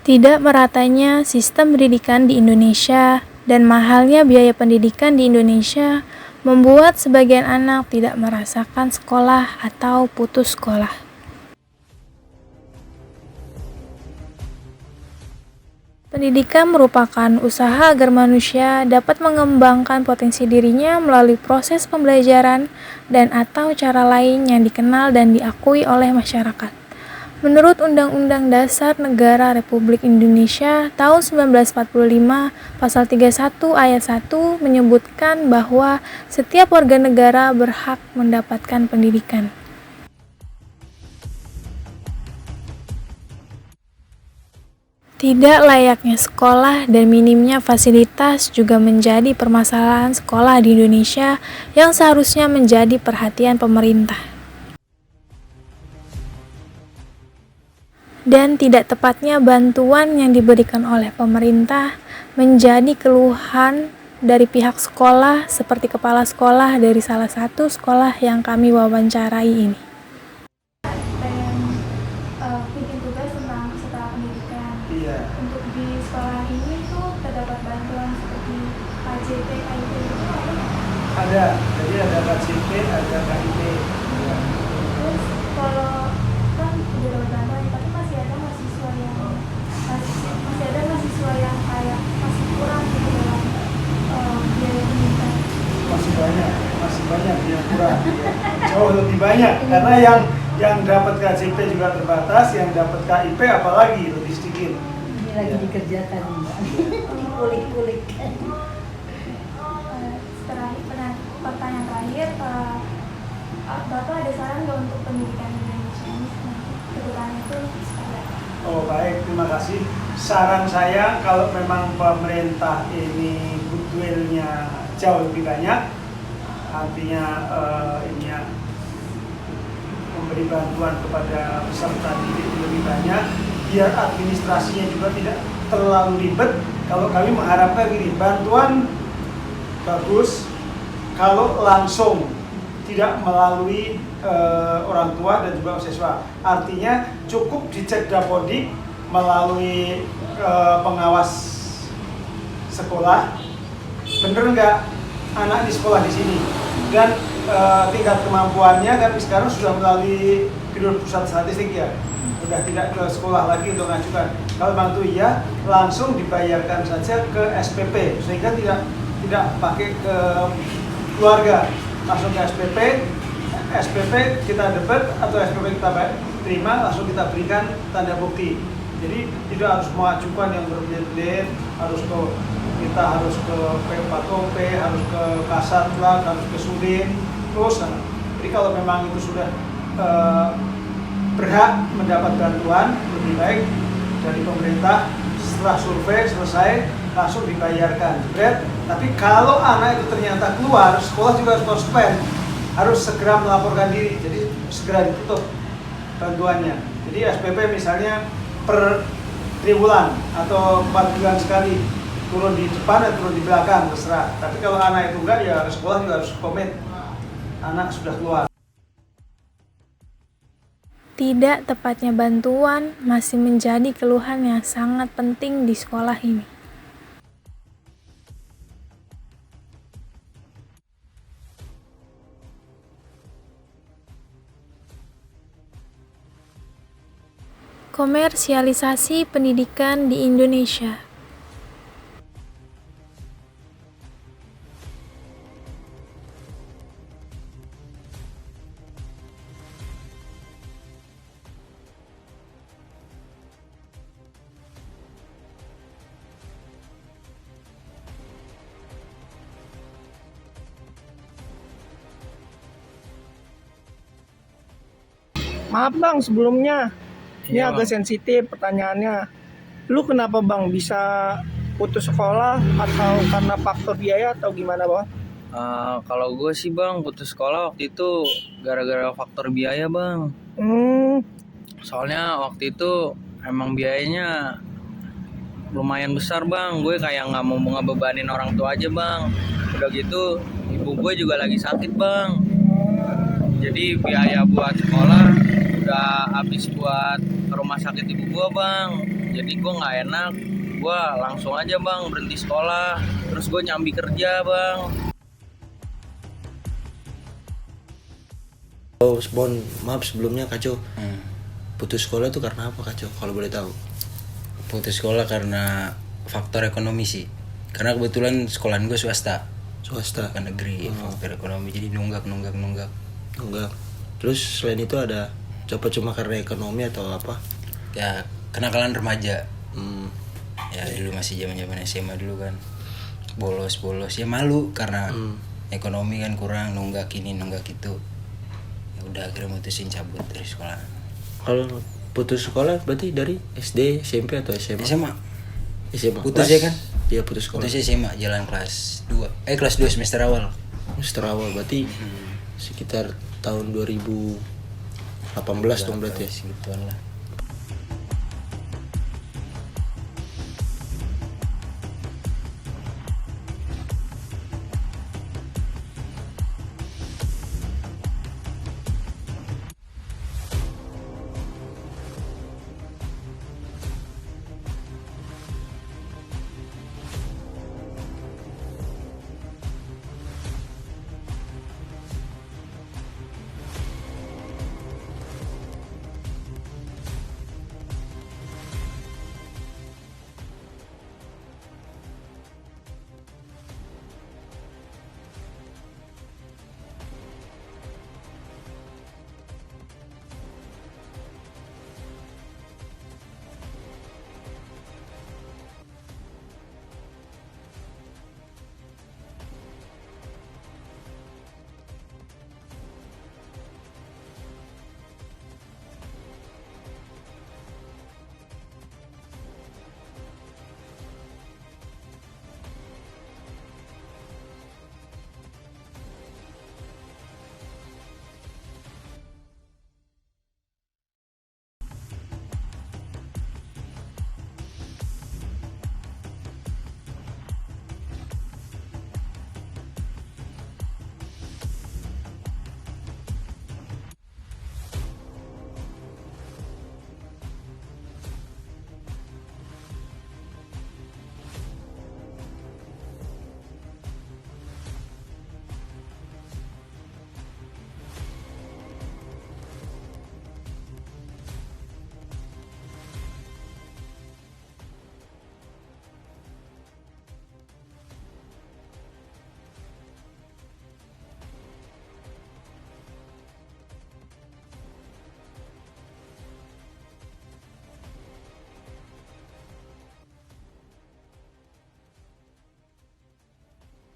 Tidak meratanya sistem pendidikan di Indonesia dan mahalnya biaya pendidikan di Indonesia membuat sebagian anak tidak merasakan sekolah atau putus sekolah. Pendidikan merupakan usaha agar manusia dapat mengembangkan potensi dirinya melalui proses pembelajaran dan atau cara lain yang dikenal dan diakui oleh masyarakat. Menurut Undang-Undang Dasar Negara Republik Indonesia tahun 1945, Pasal 31 ayat 1 menyebutkan bahwa setiap warga negara berhak mendapatkan pendidikan. Tidak layaknya sekolah dan minimnya fasilitas juga menjadi permasalahan sekolah di Indonesia yang seharusnya menjadi perhatian pemerintah. Dan tidak tepatnya bantuan yang diberikan oleh pemerintah menjadi keluhan dari pihak sekolah seperti kepala sekolah dari salah satu sekolah yang kami wawancarai ini. Bikin tugas tentang setara pendidikan. Iya. Untuk di sekolah ini tuh terdapat bantuan seperti KJP, KIP itu Ada, jadi ada KJP, ada KIP. Ya. Terus kalau kan udah dapat bantuan, tapi masih ada mahasiswa yang kayak masih kurang gitu dalam biaya pendidikan. Masih banyak yang kurang. Ya. Jauh lebih banyak karena yang dapat KJP juga terbatas, yang dapat KIP apalagi lebih sedikit. Ini lagi dikerjakan, Mbak. Kulik-kulik. Pertanyaan terakhir, Bapak ada saran nggak untuk pendidikan Indonesia ini? Kebutuhan itu seperti apa? Oh baik, terima kasih. Saran saya kalau memang pemerintah ini goodwill-nya jauh lebih banyak, artinya memberi bantuan kepada peserta didik lebih banyak, biar administrasinya juga tidak terlalu ribet. Kalau kami mengharapkan gini, bantuan bagus kalau langsung tidak melalui orang tua dan juga siswa. Artinya cukup dicek dapodik melalui pengawas sekolah, bener nggak anak di sekolah di sini, dan tingkat kemampuannya kan sekarang sudah melalui Biro Pusat Statistik ya, sudah tidak ke sekolah lagi untuk mengajukan. Kalau bantu iya, langsung dibayarkan saja ke SPP sehingga tidak pakai ke keluarga, langsung ke SPP kita dapat atau SPP kita terima, langsung kita berikan tanda bukti. Jadi tidak harus mengajukan yang berbelit-belit, kita harus ke P4OP, harus ke Kasatlan, harus ke Sudin, terus. Jadi kalau memang itu sudah berhak mendapat bantuan, lebih baik dari pemerintah setelah survei selesai langsung dibayarkan. Tapi kalau anak itu ternyata keluar, sekolah juga harus konsekuen, harus segera melaporkan diri, jadi segera ditutup bantuannya. Jadi SPP misalnya per triwulan atau 4 bulan sekali turun di depan atau turun di belakang, terserah. Tapi kalau anak itu enggak, ya sekolah juga harus komit anak sudah keluar. Tidak tepatnya bantuan masih menjadi keluhan yang sangat penting di sekolah ini. Komersialisasi pendidikan di Indonesia. Maaf bang, sebelumnya ini Iya, agak sensitif pertanyaannya. Lu kenapa bang bisa putus sekolah, atau karena faktor biaya atau gimana bang? Kalau gue sih bang putus sekolah waktu itu gara-gara faktor biaya bang. Soalnya waktu itu emang biayanya lumayan besar bang. Gue kayak nggak mau ngebebanin orang tua aja bang. Udah gitu ibu gue juga lagi sakit bang. Jadi biaya buat sekolah udah habis buat ke rumah sakit ibu gue bang. Jadi gue nggak enak, gue langsung aja bang berhenti sekolah, terus gue nyambi kerja bang. Oh, Bon, maaf sebelumnya Kaco. Putus sekolah tuh karena apa Kaco? Kalau boleh tahu. Putus sekolah karena faktor ekonomi sih. Karena kebetulan sekolahan gue swasta, Swasta. bukan negeri. Faktor ekonomi jadi nunggak. Enggak. Terus selain itu ada cuma karena ekonomi atau apa? Ya kenakalan remaja. Hmm. Ya dulu masih zaman SMA dulu kan. Bolos ya malu karena ekonomi kan kurang, nunggak ini nunggak itu. Ya udah akhirnya mutusin cabut dari sekolah. Kalau putus sekolah berarti dari SD, SMP atau SMA? SMA. Putus Kelas- ya kan? Iya, putus sekolah. Putus SMA jalan kelas 2. Kelas 2 semester awal. Semester awal berarti sekitar tahun 2018 dong berarti ya. Segituan lah.